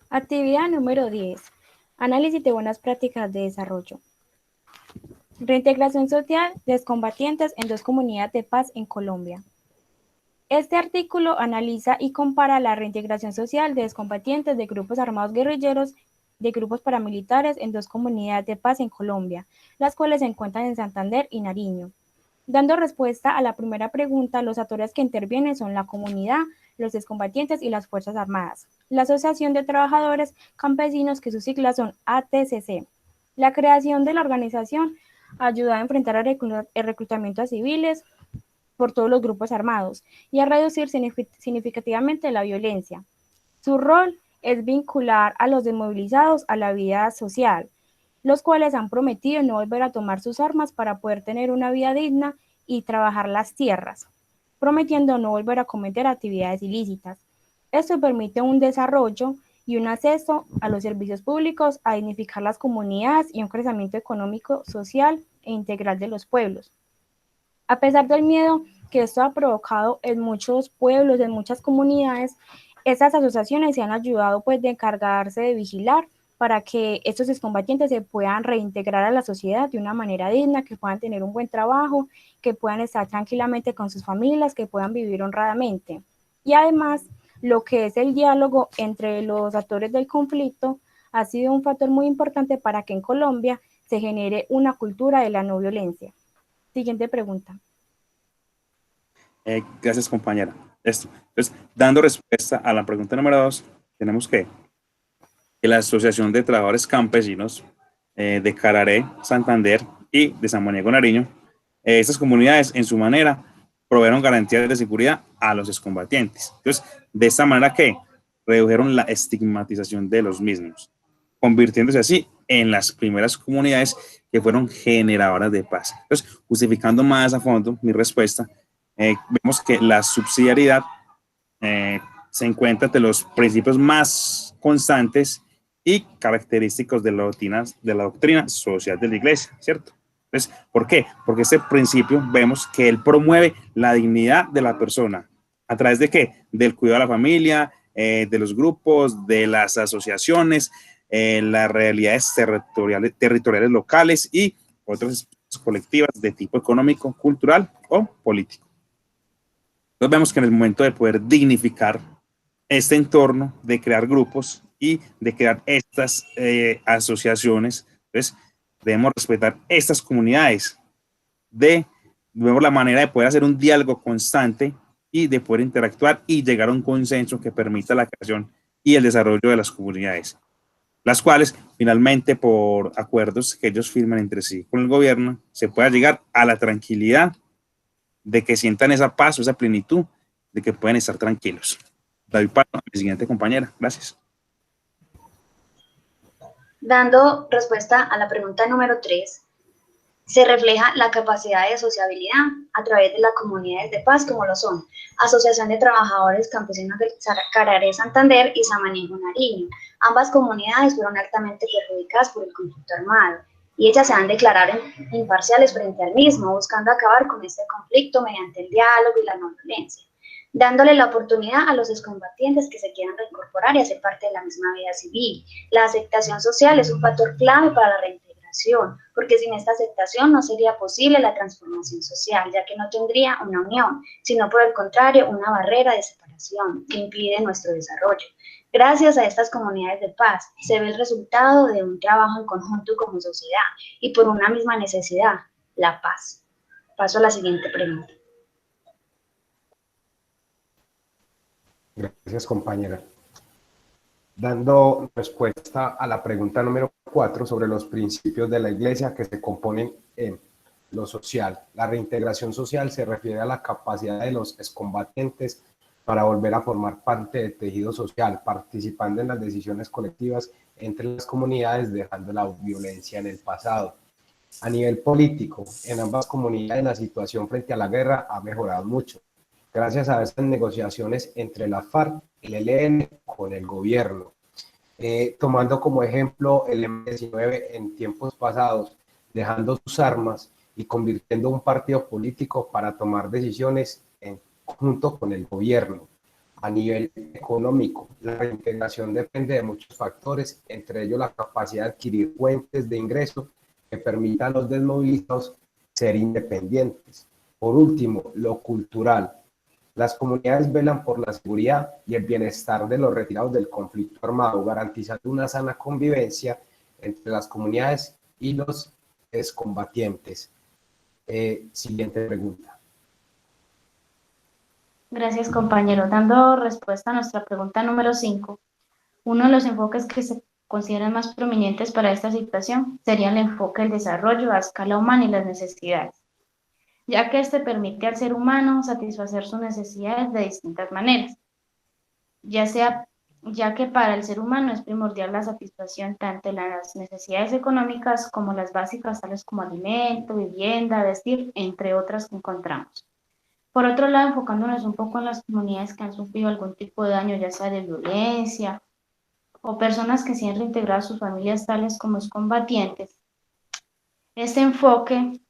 Actividad número 10. Análisis de buenas prácticas de desarrollo. Reintegración social de excombatientes en 2 comunidades de paz en Colombia. Este artículo analiza y compara la reintegración social de excombatientes de grupos armados guerrilleros de grupos paramilitares en 2 comunidades de paz en Colombia, las cuales se encuentran en Santander y Nariño. Dando respuesta a la primera pregunta, los actores que intervienen son la comunidad, los excombatientes y las Fuerzas Armadas. La Asociación de Trabajadores Campesinos, que sus siglas son ATCC. La creación de la organización ayuda a enfrentar el reclutamiento a civiles por todos los grupos armados y a reducir significativamente la violencia. Su rol es vincular a los desmovilizados a la vida social, los cuales han prometido no volver a tomar sus armas para poder tener una vida digna y trabajar las tierras, prometiendo no volver a cometer actividades ilícitas. Esto permite un desarrollo y un acceso a los servicios públicos, a dignificar las comunidades y un crecimiento económico, social e integral de los pueblos. A pesar del miedo que esto ha provocado en muchos pueblos, en muchas comunidades, estas asociaciones se han ayudado pues de encargarse de vigilar para que estos excombatientes se puedan reintegrar a la sociedad de una manera digna, que puedan tener un buen trabajo, que puedan estar tranquilamente con sus familias, que puedan vivir honradamente. Y además, lo que es el diálogo entre los actores del conflicto ha sido un factor muy importante para que en Colombia se genere una cultura de la no violencia. Siguiente pregunta. Gracias, compañera. Entonces, dando respuesta a la pregunta número 2, tenemos que la Asociación de Trabajadores Campesinos de Cararé, Santander y de San Moniego, Nariño, estas comunidades en su manera proveyeron garantías de seguridad a los excombatientes. Entonces, de esta manera que redujeron la estigmatización de los mismos, convirtiéndose así en las primeras comunidades que fueron generadoras de paz. Entonces, justificando más a fondo mi respuesta, vemos que la subsidiariedad se encuentra entre los principios más constantes y característicos de la doctrina social de la Iglesia, ¿cierto? Entonces, ¿por qué? Porque este principio vemos que él promueve la dignidad de la persona. ¿A través de qué? Del cuidado de la familia, de los grupos, de las asociaciones, las realidades territoriales locales y otras colectivas de tipo económico, cultural o político. Entonces vemos que en el momento de poder dignificar este entorno, de crear grupos y de crear estas asociaciones, entonces debemos respetar estas comunidades, vemos la manera de poder hacer un diálogo constante y de poder interactuar y llegar a un consenso que permita la creación y el desarrollo de las comunidades, las cuales finalmente por acuerdos que ellos firman entre sí con el gobierno se pueda llegar a la tranquilidad de que sientan esa paz o esa plenitud de que pueden estar tranquilos. Doy paso a mi siguiente compañera. Gracias. Dando respuesta a la pregunta número 3, se refleja la capacidad de sociabilidad a través de las comunidades de paz, como lo son Asociación de Trabajadores Campesinos de Cararé, Santander y Samaniego, Nariño. Ambas comunidades fueron altamente perjudicadas por el conflicto armado y ellas se han declarado imparciales frente al mismo, buscando acabar con este conflicto mediante el diálogo y la no violencia, dándole la oportunidad a los excombatientes que se quieran reincorporar y hacer parte de la misma vida civil. La aceptación social es un factor clave para la reintegración, porque sin esta aceptación no sería posible la transformación social, ya que no tendría una unión, sino por el contrario, una barrera de separación que impide nuestro desarrollo. Gracias a estas comunidades de paz, se ve el resultado de un trabajo en conjunto como sociedad y por una misma necesidad, la paz. Paso a la siguiente pregunta. Gracias, compañera. Dando respuesta a la pregunta número 4 sobre los principios de la Iglesia que se componen en lo social. La reintegración social se refiere a la capacidad de los excombatientes para volver a formar parte del tejido social, participando en las decisiones colectivas entre las comunidades, dejando la violencia en el pasado. A nivel político, en ambas comunidades la situación frente a la guerra ha mejorado mucho, gracias a estas negociaciones entre la FARC y el ELN con el gobierno. Tomando como ejemplo el M-19 en tiempos pasados, dejando sus armas y convirtiendo un partido político para tomar decisiones junto con el gobierno. A nivel económico, la reintegración depende de muchos factores, entre ellos la capacidad de adquirir fuentes de ingreso que permitan a los desmovilizados ser independientes. Por último, lo cultural. Las comunidades velan por la seguridad y el bienestar de los retirados del conflicto armado, garantizando una sana convivencia entre las comunidades y los excombatientes. Siguiente pregunta. Gracias, compañero. Dando respuesta a nuestra pregunta número 5, uno de los enfoques que se consideran más prominentes para esta situación sería el enfoque del desarrollo a escala humana y las necesidades, ya que este permite al ser humano satisfacer sus necesidades de distintas maneras, ya que para el ser humano es primordial la satisfacción tanto de las necesidades económicas como las básicas, tales como alimento, vivienda, vestir, entre otras que encontramos. Por otro lado, enfocándonos un poco en las comunidades que han sufrido algún tipo de daño, ya sea de violencia, o personas que se han reintegrado a sus familias tales como excombatientes, este enfoque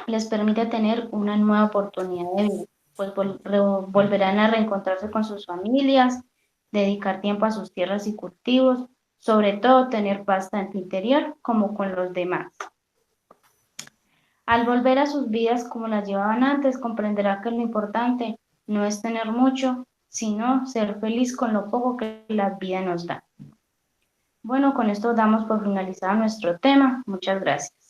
les permite tener una nueva oportunidad de vida, pues volverán a reencontrarse con sus familias, dedicar tiempo a sus tierras y cultivos, sobre todo tener paz tanto interior como con los demás. Al volver a sus vidas como las llevaban antes, comprenderá que lo importante no es tener mucho, sino ser feliz con lo poco que la vida nos da. Bueno, con esto damos por finalizado nuestro tema. Muchas gracias.